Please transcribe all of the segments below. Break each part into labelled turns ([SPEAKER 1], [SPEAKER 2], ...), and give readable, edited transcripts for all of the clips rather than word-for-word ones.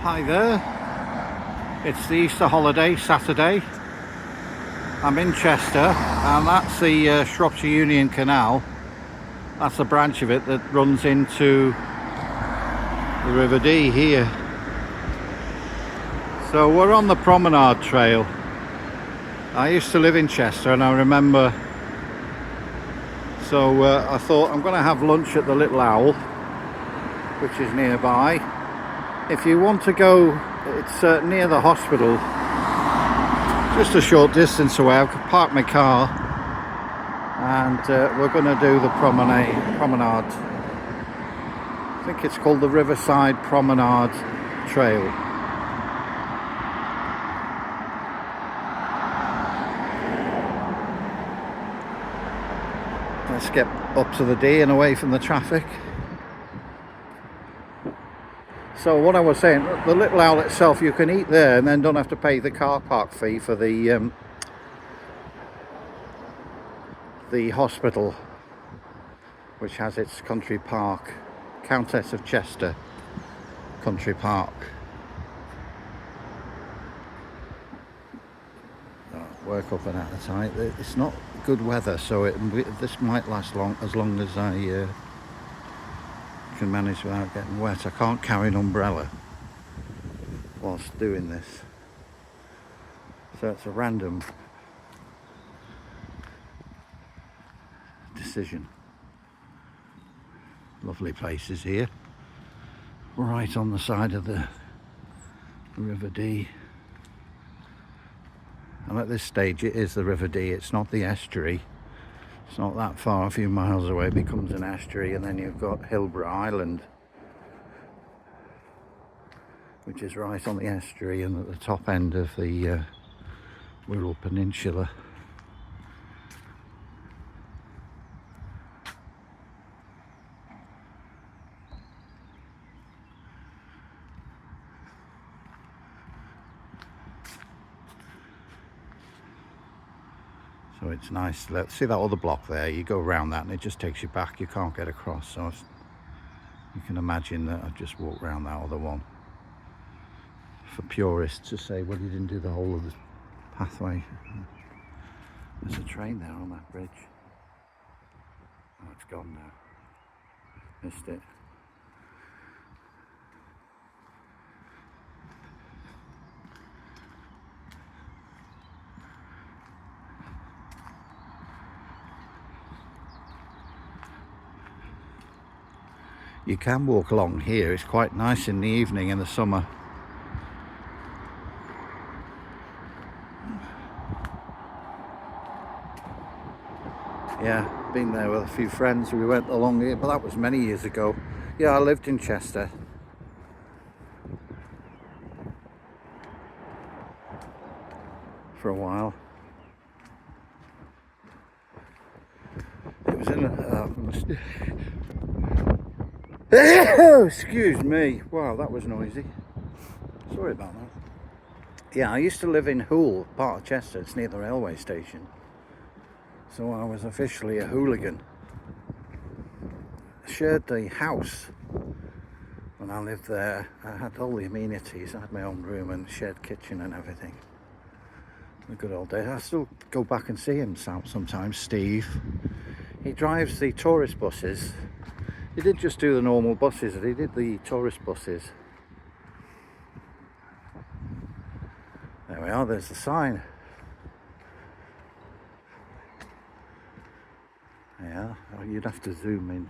[SPEAKER 1] Hi there, it's the Easter holiday, Saturday. I'm in Chester and that's the Shropshire Union Canal. That's a branch of it that runs into the River Dee here. So we're on the Promenade Trail. I used to live in Chester and I remember, so I thought I'm going to have lunch at the Little Owl, which is nearby. If you want to go, it's near the hospital, just a short distance away. I've parked my car and we're going to do the promenade. I think it's called the Riverside Promenade Trail. Let's get up to the Dee and away from the traffic. So what I was saying, the Little Owl itself, you can eat there and then don't have to pay the car park fee for the hospital, which has its country park, Countess of Chester Country Park. Work up and out of tight. It's not good weather, so this might last as long as I can manage without getting wet. I can't carry an umbrella whilst doing this, so it's a random decision. Lovely places here, right on the side of the River Dee. And at this stage it is the River Dee, it's not the estuary. It's not that far, a few miles away it becomes an estuary, and then you've got Hilborough Island, which is right on the estuary and at the top end of the Wirral Peninsula. So it's nice. Let's see that other block there. You go around that and it just takes you back. You can't get across. So you can imagine that I've just walked around that other one. For purists to say, well, you didn't do the whole of the pathway. There's a train there on that bridge. Oh, it's gone now. Missed it. You can walk along here, it's quite nice in the evening in the summer. Yeah, been there with a few friends. We went along here, but that was many years ago. Yeah, I lived in Chester. For a while. It was in excuse me. Wow, that was noisy. Sorry about that. Yeah, I used to live in Hoole, part of Chester. It's near the railway station. So I was officially a hooligan. I shared the house when I lived there. I had all the amenities. I had my own room and shared kitchen and everything. The good old days. I still go back and see him sometimes, Steve. He drives the tourist buses. He did just do the normal buses, he did the tourist buses. There we are, there's the sign. Yeah, you'd have to zoom in.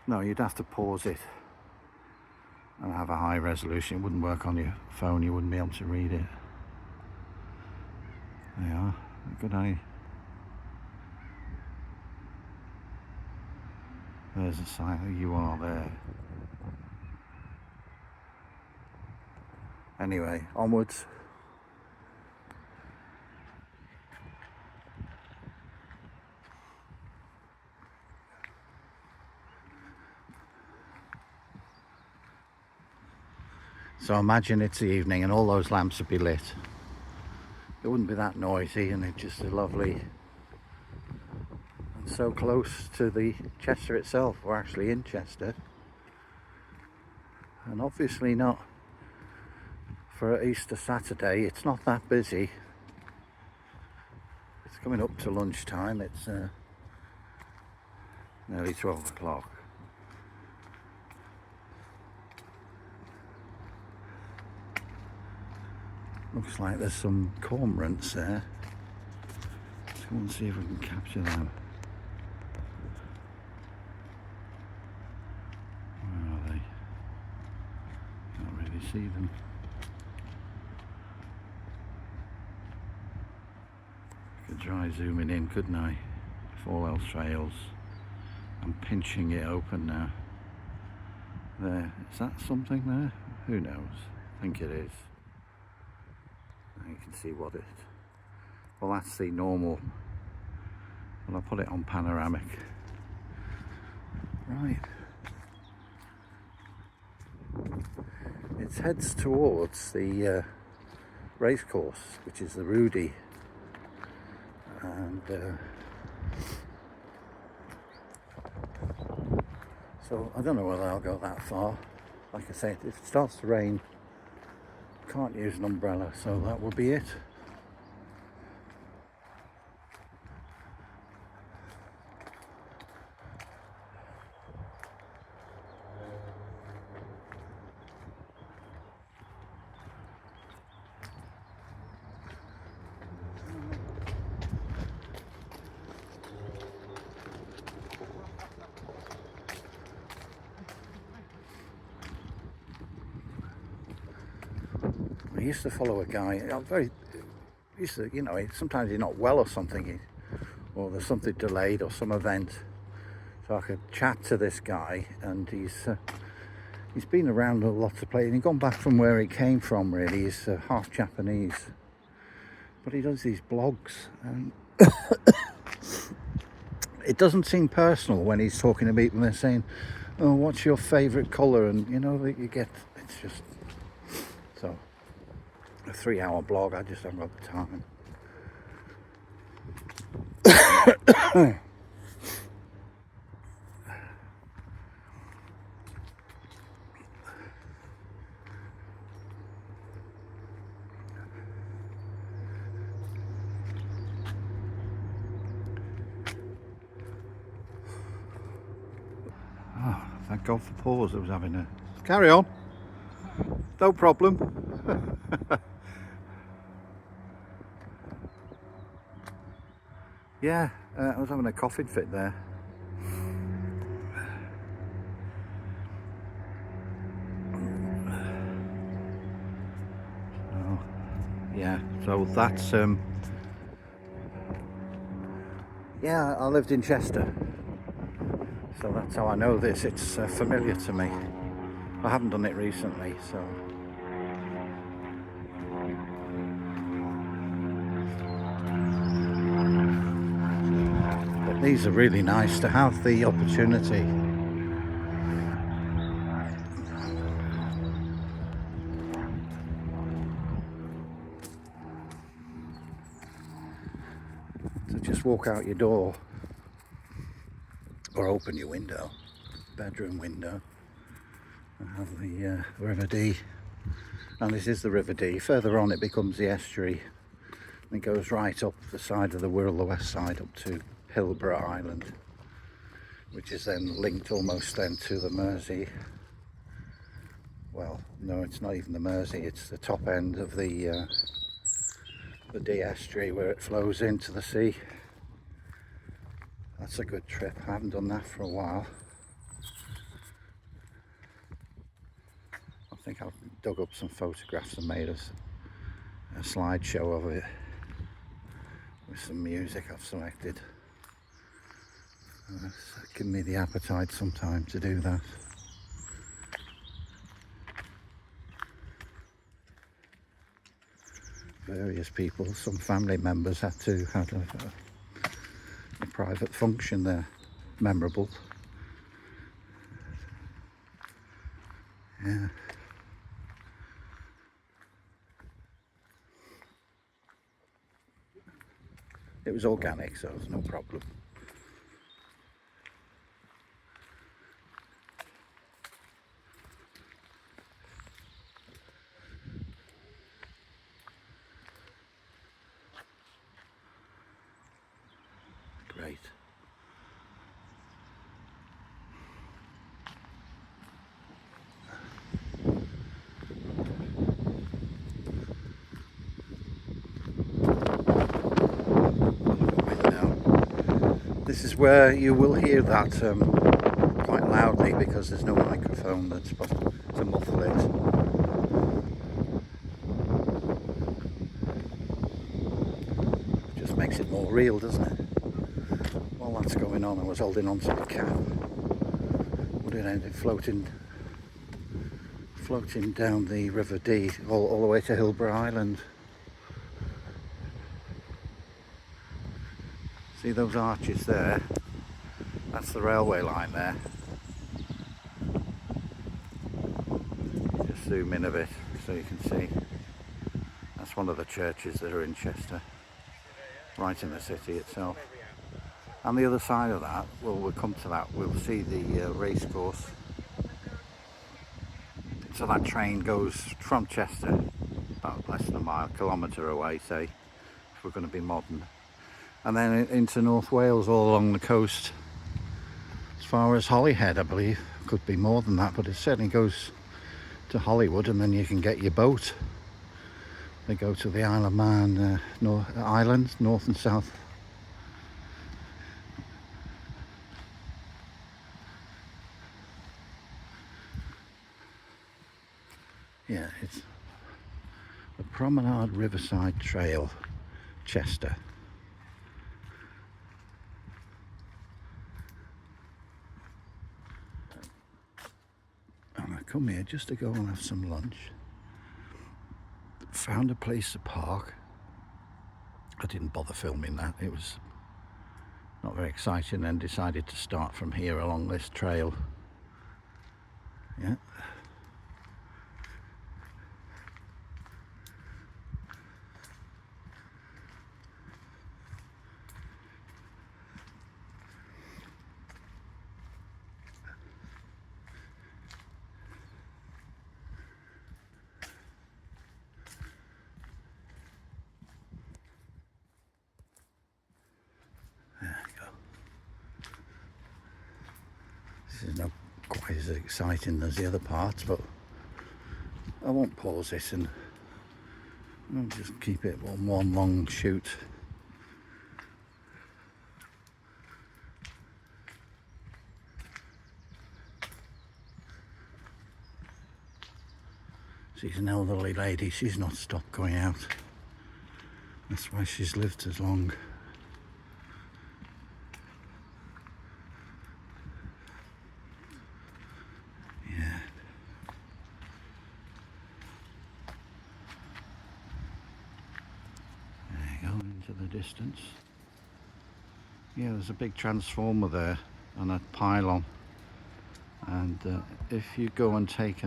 [SPEAKER 1] No, you'd have to pause it and have a high resolution. It wouldn't work on your phone, you wouldn't be able to read it. There you are, good eye. There's a sign, you are there. Anyway, onwards. So imagine it's the evening and all those lamps would be lit. It wouldn't be that noisy and it's just a lovely, and so close to the Chester itself. We're actually in Chester. And obviously not for Easter Saturday. It's not that busy. It's coming up to lunchtime. It's nearly 12 o'clock. Looks like there's some cormorants there. Let's go and see if we can capture them. Where are they? Can't really see them. I could try zooming in, couldn't I? If all else fails. I'm pinching it open now. There. Is that something there? Who knows? I think it is. You can see what it... Well, that's the normal. Well, I'll put it on panoramic. Right. It heads towards the race course, which is the Rudy. And so I don't know whether I'll go that far. Like I said, if it starts to rain, can't use an umbrella, so that will be it. I used to follow a guy, you know, sometimes he's not well or something, or there's something delayed or some event. So I could chat to this guy, and he's been around a lot of places. He's gone back from where he came from, really. He's half Japanese. But he does these blogs, and it doesn't seem personal when he's talking to people and they're saying, oh, what's your favourite colour? And, you know, you get, it's just, so... A 3-hour blog, I just haven't got the time. Oh, thank God for pause. I was having a... Carry on. No problem. Yeah, I was having a coffin fit there. Oh, yeah, so that's yeah, I lived in Chester, so that's how I know this. It's familiar to me. I haven't done it recently, so. These are really nice to have the opportunity. To just walk out your door or open your window, bedroom window, and have the River Dee. And this is the River Dee. Further on it becomes the estuary. And it goes right up the side of the Wirral, the west side, up to Hillborough Island, which is then linked almost then to the Mersey. Well, no, it's not even the Mersey, it's the top end of the Dee estuary where it flows into the sea. That's a good trip. I haven't done that for a while. I think I've dug up some photographs and made a slideshow of it with some music I've selected. It's given me the appetite sometime to do that. Various people, some family members had to have a private function there. Memorable. Yeah. It was organic, so there's no problem. is where you will hear that quite loudly, because there's no microphone that's to muffle it. Just makes it more real, doesn't it? While that's going on, I was holding on to the cap, but it ended floating down the River Dee all the way to Hilborough Island. See those arches there? That's the railway line there. Just zoom in a bit so you can see. That's one of the churches that are in Chester, right in the city itself. And the other side of that, well, we'll come to that, we'll see the race course. So that train goes from Chester, about less than a kilometre away, say, if we're going to be modern. And then into North Wales, all along the coast, as far as Holyhead, I believe. Could be more than that, but it certainly goes to Hollywood, and then you can get your boat. They go to the Isle of Man, islands, north and south. Yeah, it's the Promenade Riverside Trail, Chester. And I come here just to go and have some lunch. Found a place to park. I didn't bother filming that, it was not very exciting, and decided to start from here along this trail. Yeah. This is not quite as exciting as the other parts, but I won't pause this, and I'll just keep it on one long shoot. She's an elderly lady, she's not stopped going out. That's why she's lived as long. Into the distance. Yeah, there's a big transformer there and a pylon, and if you go and take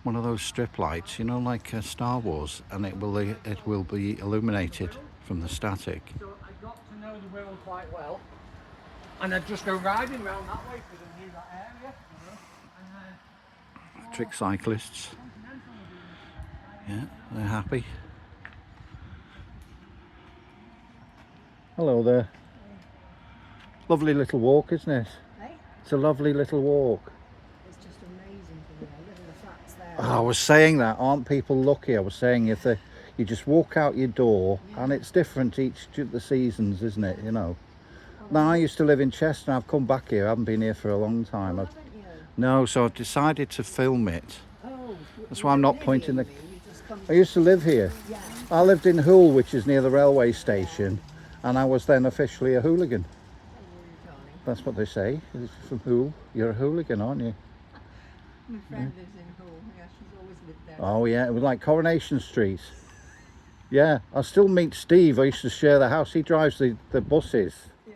[SPEAKER 1] one of those strip lights, you know, like Star Wars, and it will be illuminated from the static.
[SPEAKER 2] So I got to know the Wirral quite well, and I'd just go riding around that way because I knew that area, and
[SPEAKER 1] Trick cyclists. Yeah, they're happy. Hello there. Lovely little walk, isn't it?
[SPEAKER 3] Hey?
[SPEAKER 1] It's a lovely little walk.
[SPEAKER 3] It's just amazing to look at the flats there.
[SPEAKER 1] Oh, I was saying that, aren't people lucky? I was saying if you just walk out your door, and it's different each the seasons, isn't it? You know. Now I used to live in Chester, and I've come back here. I haven't been here for a long time.
[SPEAKER 3] Haven't you?
[SPEAKER 1] No, so I've decided to film it.
[SPEAKER 3] Oh,
[SPEAKER 1] That's why I'm not pointing the.
[SPEAKER 3] you just come
[SPEAKER 1] I used to live here.
[SPEAKER 3] yeah.
[SPEAKER 1] I lived in Hull, which is near the railway station, and I was then officially a hooligan. That's what they say. If you're from Hull, you're a hooligan, aren't you?
[SPEAKER 3] My friend lives in Hull. Yeah, she's always lived there.
[SPEAKER 1] Oh yeah, it was like Coronation Street. Yeah, I still meet Steve. I used to share the house. He drives the buses.
[SPEAKER 3] Yeah.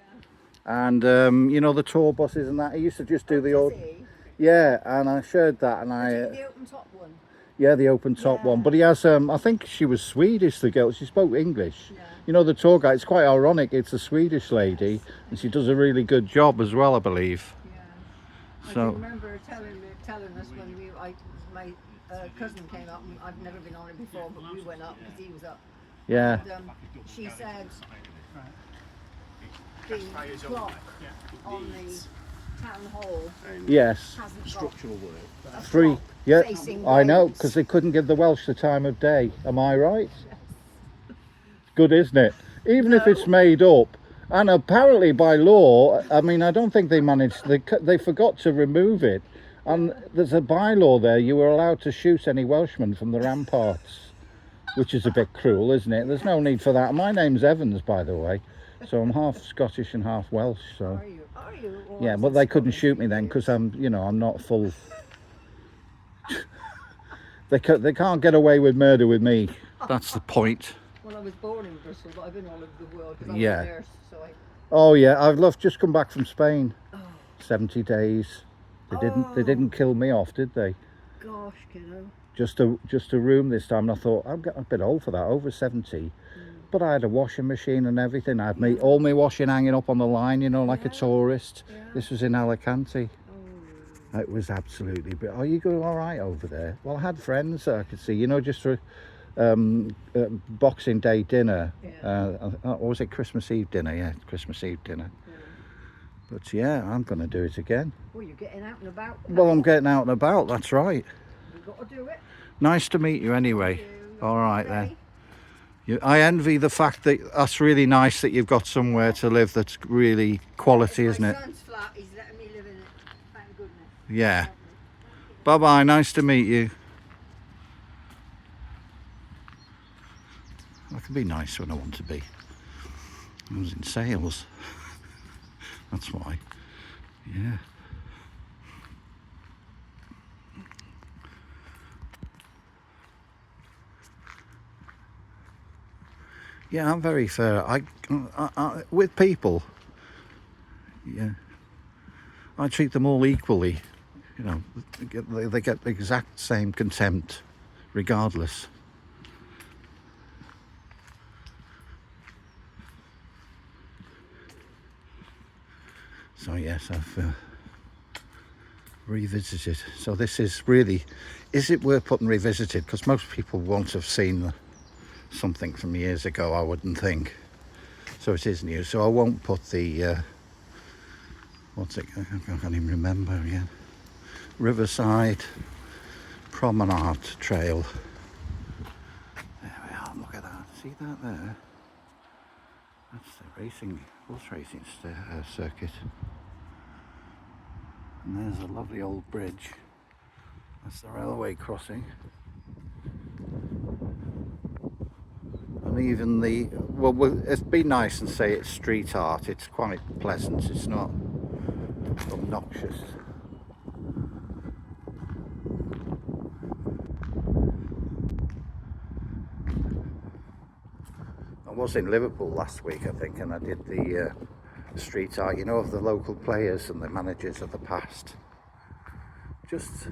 [SPEAKER 1] And you know, the tour buses and that. He used to just do the old.
[SPEAKER 3] Does he?
[SPEAKER 1] Yeah, and I shared that, and
[SPEAKER 3] The open top one.
[SPEAKER 1] yeah, the open top
[SPEAKER 3] Yeah.
[SPEAKER 1] one. But he has I think she was Swedish, the girl. She spoke English.
[SPEAKER 3] Yeah.
[SPEAKER 1] You know, the tour guide, it's quite ironic. It's a Swedish lady, and she does a really good job as well, I believe.
[SPEAKER 3] Yeah.
[SPEAKER 1] So-
[SPEAKER 3] I can remember her telling us when my cousin came up, and I've never been on it before, but we went up because he was up.
[SPEAKER 1] Yeah.
[SPEAKER 3] And, she said the clock on the town hall
[SPEAKER 1] Yes.
[SPEAKER 3] hasn't structural work.
[SPEAKER 1] Free. Yeah,
[SPEAKER 3] facing
[SPEAKER 1] I know,
[SPEAKER 3] roads.
[SPEAKER 1] because they couldn't give the Welsh the time of day. Am I right? Good, isn't it? Even if
[SPEAKER 3] No.
[SPEAKER 1] it's made up, And apparently by law, I mean, I don't think they managed, they forgot to remove it. And there's a bylaw there, you were allowed to shoot any Welshman from the ramparts, which is a bit cruel, isn't it? There's no need for that. My name's Evans, by the way, so I'm half Scottish and half Welsh, so.
[SPEAKER 3] Are you? Are you? Or
[SPEAKER 1] Yeah,
[SPEAKER 3] is
[SPEAKER 1] but
[SPEAKER 3] it
[SPEAKER 1] they couldn't
[SPEAKER 3] Scottish
[SPEAKER 1] shoot me then,
[SPEAKER 3] you?
[SPEAKER 1] because I'm, you know, I'm not full. They can't get away with murder with me. That's the point.
[SPEAKER 3] Well, I was born in Bristol, but I've been all over the world because I
[SPEAKER 1] Yeah.
[SPEAKER 3] was a nurse, so I...
[SPEAKER 1] Oh yeah, I've just come back from Spain.
[SPEAKER 3] Oh,
[SPEAKER 1] 70 days. They didn't kill me off, did they?
[SPEAKER 3] gosh, kiddo.
[SPEAKER 1] Just a room this time. And I thought I'm getting a bit old for that, over 70. But I had a washing machine and everything. I had all my washing hanging up on the line, you know, like a tourist.
[SPEAKER 3] Yeah.
[SPEAKER 1] This was in Alicante.
[SPEAKER 3] Oh.
[SPEAKER 1] It was absolutely. Are you going all right over there? Well, I had friends I could see, you know, just for Boxing Day dinner.
[SPEAKER 3] Yeah.
[SPEAKER 1] Or was it Christmas Eve dinner? Yeah, Christmas Eve dinner.
[SPEAKER 3] Yeah.
[SPEAKER 1] But yeah, I'm going to do it again.
[SPEAKER 3] Well, you're getting out and about.
[SPEAKER 1] Well, I'm getting out and about, that's right.
[SPEAKER 3] You've got to do it.
[SPEAKER 1] Nice to meet you anyway.
[SPEAKER 3] You
[SPEAKER 1] All right
[SPEAKER 3] okay?
[SPEAKER 1] then. I envy the fact that that's really nice that you've got somewhere to live that's really quality, isn't it?
[SPEAKER 3] My son's flat, he's letting me live in it. Thank goodness.
[SPEAKER 1] Yeah. Bye-bye, nice to meet you. I can be nice when I want to be. I was in sales. That's why. Yeah. Yeah, I'm very fair. I with people, yeah, I treat them all equally. You know, they get the exact same contempt, regardless. So yes, I've revisited. So this is really, is it worth putting revisited? Because most people won't have seen something from years ago, I wouldn't think. So it is new. So I won't put the what's it? I can't even remember again. Riverside Promenade Trail. There we are. Look at that. See that there? That's the horse racing circuit. And there's a lovely old bridge. That's the railway crossing. And even it'd be nice and say it's street art. It's quite pleasant. It's not obnoxious. I was in Liverpool last week, I think, and I did the street art, you know, of the local players and the managers of the past. Just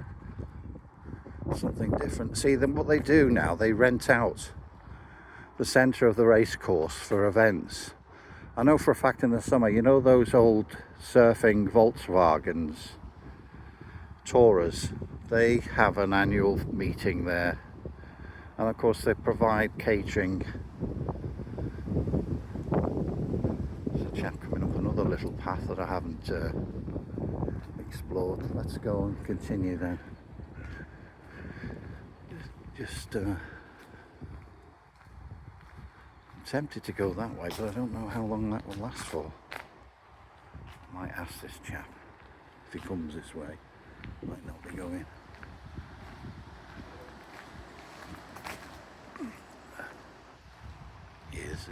[SPEAKER 1] something different. See, what they do now, they rent out the centre of the race course for events. I know for a fact in the summer, you know those old surfing Volkswagens, Taurus, they have an annual meeting there. And of course they provide catering. There's a chap coming up another little path that I haven't explored. Let's go and continue then. I'm tempted to go that way, but I don't know how long that will last for. I might ask this chap if he comes this way. Might not be going. Yes.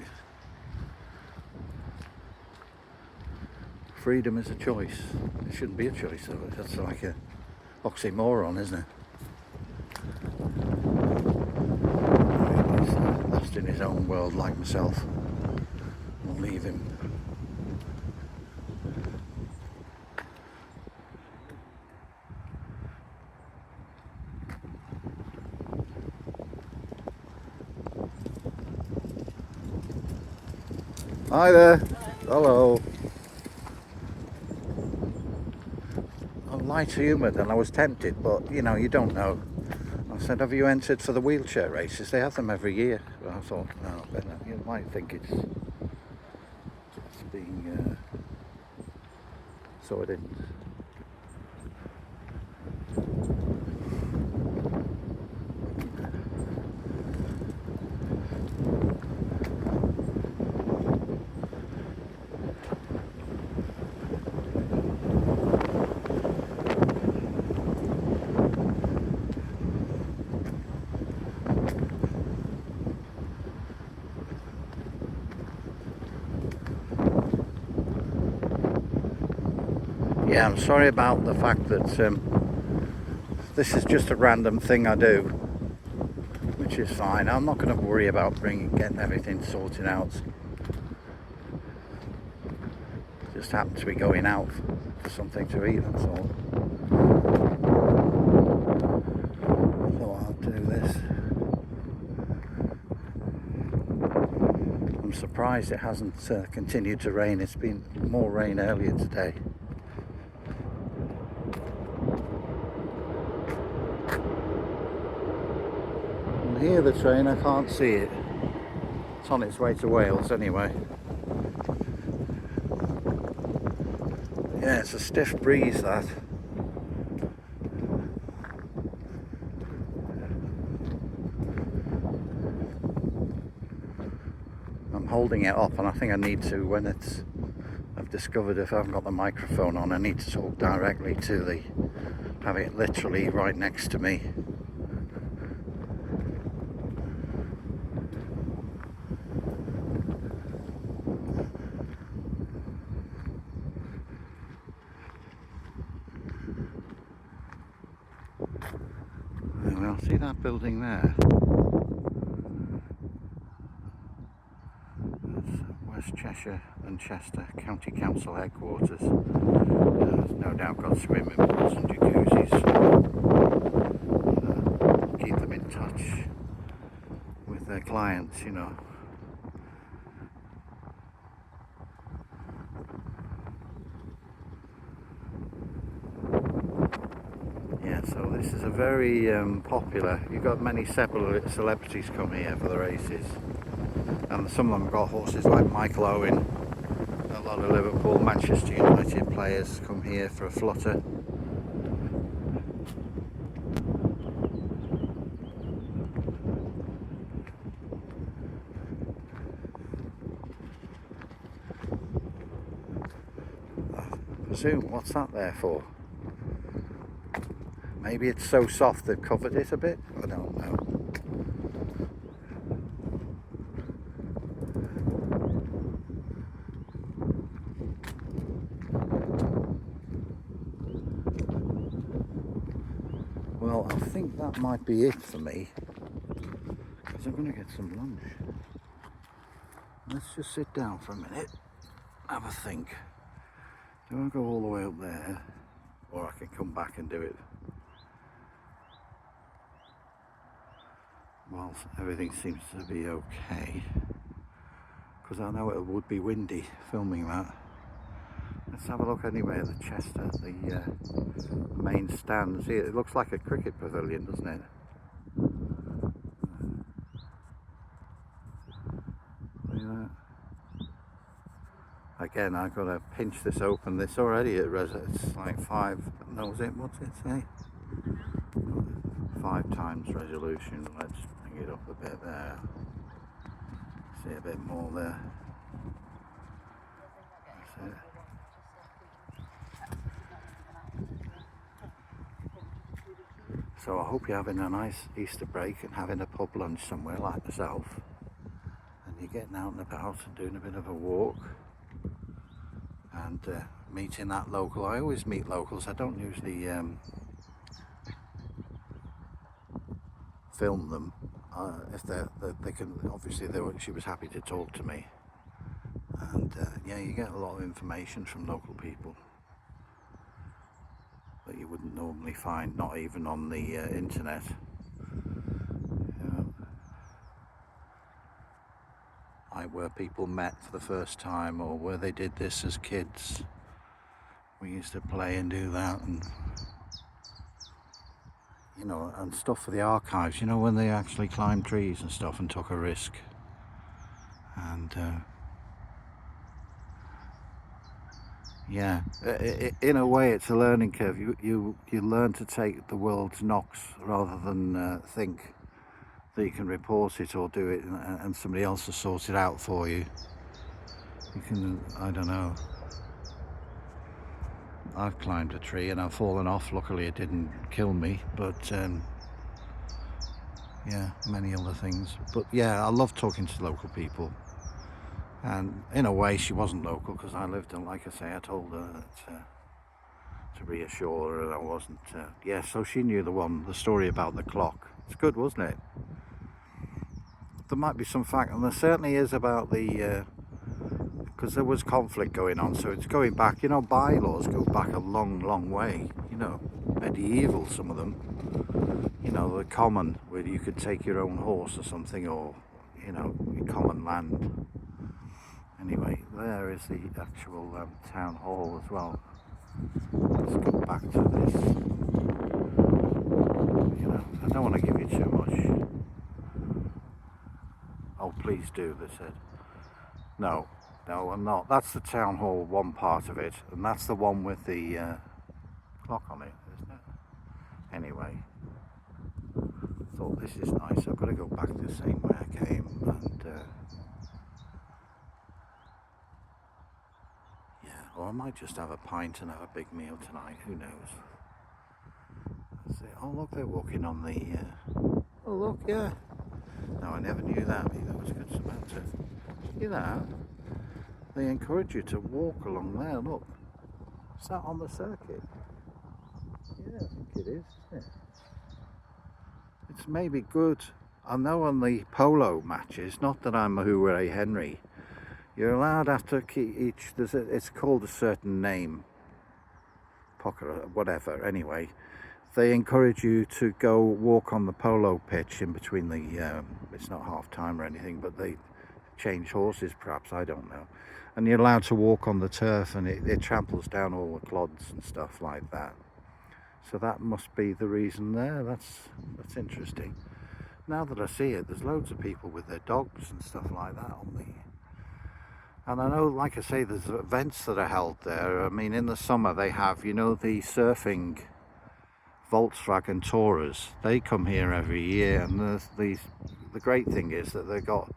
[SPEAKER 1] Freedom is a choice. It shouldn't be a choice though. That's like a oxymoron, isn't it? He's lost in his own world like myself. We'll leave him. Hi there. Hello. I'm light humoured and I was tempted, but you know, you don't know. I said, have you entered for the wheelchair races? They have them every year. But I thought, no, better. You might think it's being so I didn't. yeah, I'm sorry about the fact that this is just a random thing I do, which is fine. I'm not going to worry about getting everything sorted out. Just happen to be going out for something to eat, that's all. So I'll do this. I'm surprised it hasn't continued to rain. It's been more rain earlier today. I hear the train, I can't see it. It's on its way to Wales anyway. Yeah, it's a stiff breeze, that. I'm holding it up, and I think I need to, when it's, I've discovered if I haven't got the microphone on, I need to talk directly to have it literally right next to me. Well, see that building there? That's West Cheshire and Chester County Council headquarters. There's no doubt got swimming pools and jacuzzis. Keep them in touch with their clients, you know. Yeah, so this is a very popular, you've got many celebrities come here for the races, and some of them have got horses like Michael Owen. A lot of Liverpool, Manchester United players come here for a flutter. I presume, what's that there for? Maybe it's so soft they've covered it a bit? I don't know. Well, I think that might be it for me, because I'm going to get some lunch. Let's just sit down for a minute, have a think. Do I go all the way up there, or I can come back and do it whilst everything seems to be okay? Because I know it would be windy filming that. Let's have a look anyway at the Chester, the main stand. See, it looks like a cricket pavilion, doesn't it? See that? Again, I've got to pinch this open. This already it's like 5. No, is it? What's it say? 5 times resolution. Let's bring it up a bit there. See a bit more there. That's it. So I hope you're having a nice Easter break and having a pub lunch somewhere like myself, and you're getting out and about and doing a bit of a walk and meeting that local. I always meet locals. I don't usually film them if they can. Obviously she was happy to talk to me, and yeah, you get a lot of information from local people that you wouldn't normally find, not even on the internet. You know, like where people met for the first time, or where they did this as kids. We used to play and do that, and you know, and stuff for the archives, you know, when they actually climbed trees and stuff and took a risk. And yeah, in a way it's a learning curve. You learn to take the world's knocks rather than think that you can report it or do it and somebody else will sort it out for you. You can, I don't know. I've climbed a tree and I've fallen off. Luckily it didn't kill me, but yeah, many other things. But yeah, I love talking to local people. And in a way she wasn't local, because I lived in, like I say, I told her that to reassure her that I wasn't. Yeah, so she knew the story about the clock. It's good, wasn't it? There might be some fact, and there certainly is about the, because there was conflict going on, so it's going back, you know, bylaws go back a long, long way, you know, medieval, some of them, you know, the common, where you could take your own horse or something, or, you know, your common land. Anyway, there is the actual town hall as well. Let's go back to this. You know, I don't want to give you too much. Oh, please do, they said. No, I'm not. That's the town hall, one part of it, and that's the one with the clock on it, isn't it? Anyway, I thought this is nice. I've got to go back the same way I came, and yeah, or I might just have a pint and have a big meal tonight. Who knows? That's it. Oh, look, they're walking on the. Oh, look, yeah. No, I never knew that. That was good Samantha. See that? They encourage you to walk along there. Look, is that on the circuit? Yeah, I think it is, isn't it? It's maybe good. I know on the polo matches, not that I'm a Hooray Henry, you're allowed after each, it's called a certain name, pocket, whatever, anyway. They encourage you to go walk on the polo pitch in between the, it's not half time or anything, but they change horses perhaps, I don't know. And you're allowed to walk on the turf, and it tramples down all the clods and stuff like that. So that must be the reason there. That's interesting. Now that I see it, there's loads of people with their dogs and stuff like that on the... And I know, like I say, there's events that are held there. I mean, in the summer they have, you know, the surfing Volkswagen Tourers. They come here every year, and the great thing is that they've got,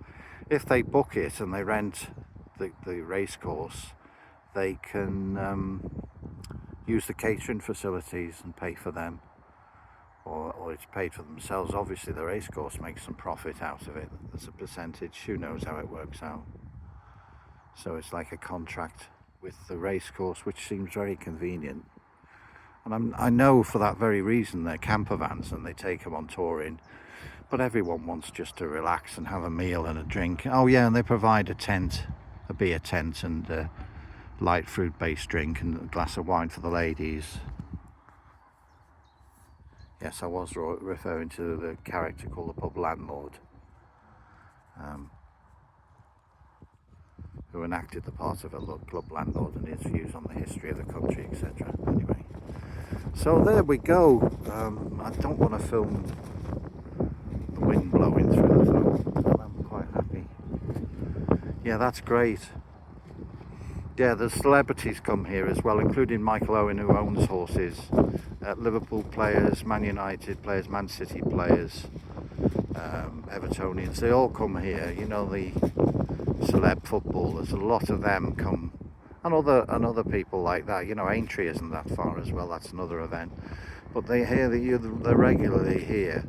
[SPEAKER 1] if they book it and they rent the race course, they can use the catering facilities and pay for them, or it's paid for themselves. Obviously the race course makes some profit out of it. There's a percentage, who knows how it works out. So it's like a contract with the race course, which seems very convenient. And I know for that very reason they're camper vans and they take them on touring, but everyone wants just to relax and have a meal and a drink. Oh yeah, and they provide a tent, a beer tent, and a light fruit-based drink and a glass of wine for the ladies. Yes, I was referring to the character called the pub landlord, who enacted the part of a club landlord and his views on the history of the country, etc. Anyway, so there we go. I don't want to film the wind blowing through the phone, but I'm quite happy. Yeah, that's great. Yeah, the celebrities come here as well, including Michael Owen, who owns horses, Liverpool players, Man United players, Man City players, Evertonians. They all come here. You know, the celeb footballers, a lot of them come, and other people like that. You know, Aintree isn't that far as well. That's another event, but they're regularly here,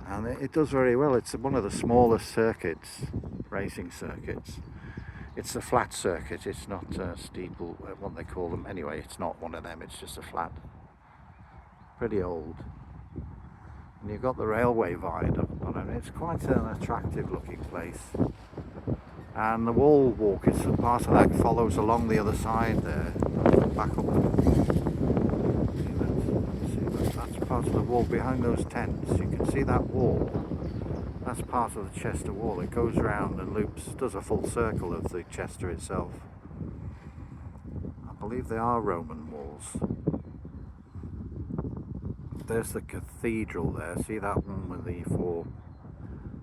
[SPEAKER 1] and it does very well. It's one of the smallest circuits, racing circuits. It's a flat circuit, it's not steeple, what they call them. Anyway, it's not one of them, it's just a flat. Pretty old. And you've got the railway viaduct on it. It's quite an attractive looking place. And the wall walk, is part of that follows along the other side there. Back up. That's part of the wall behind those tents. You can see that wall. That's part of the Chester wall. It goes round and loops, does a full circle of the Chester itself. I believe they are Roman walls. There's the cathedral there. See that one with the four,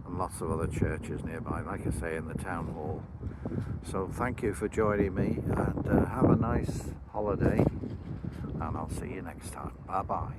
[SPEAKER 1] and lots of other churches nearby, like I say, in the town hall. So thank you for joining me, and have a nice holiday, and I'll see you next time. Bye bye.